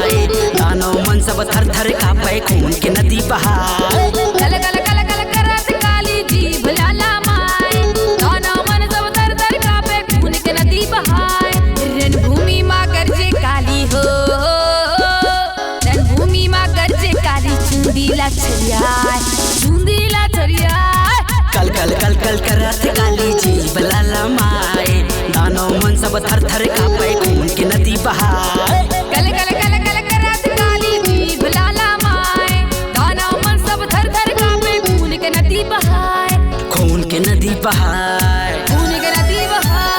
माए, दानव मन सब थर थर कांपे, खून के नदी बहाए। कल कल कल कल करत काली जीभ लाला माए, दानव मन सब थर थर कांपे, खून के नदी बहाए। रणभूमि माँ गरजे काली हो, रणभूमि माँ गरजे काली, चूंदीला छरियाए, चूंदीला छरियाए। कल कल कल कल करत काली जीभ लाला माए, दानव मन सब थर थर कांपे, खून के नदी बहाए। कल कल कल कल करत काली जीभ लाला माए, दानव मन सब थर थर कांपे, खून के नदी बहाए, खून के नदी बहाए। खून के नदी बहाए।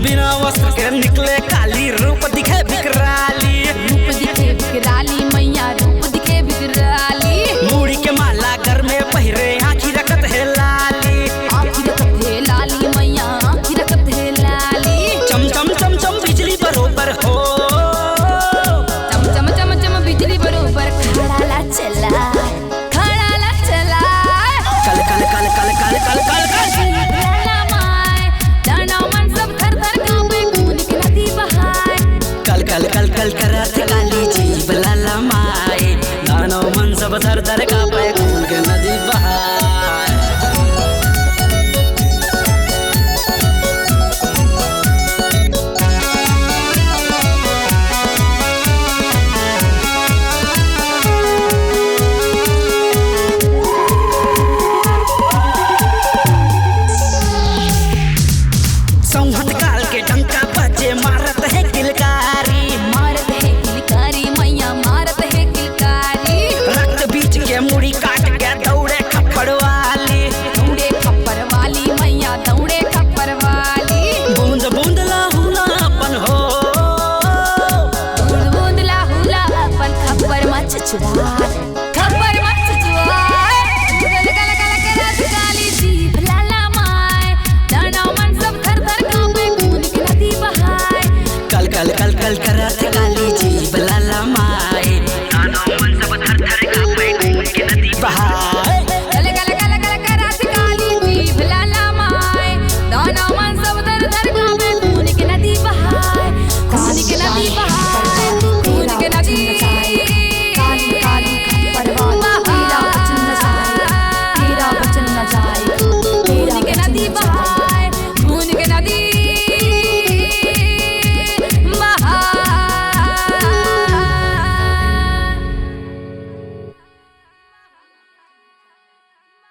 बिना वस्त्र के निकले काली, रूप दिखे विकराली, रूप दिखे विकराली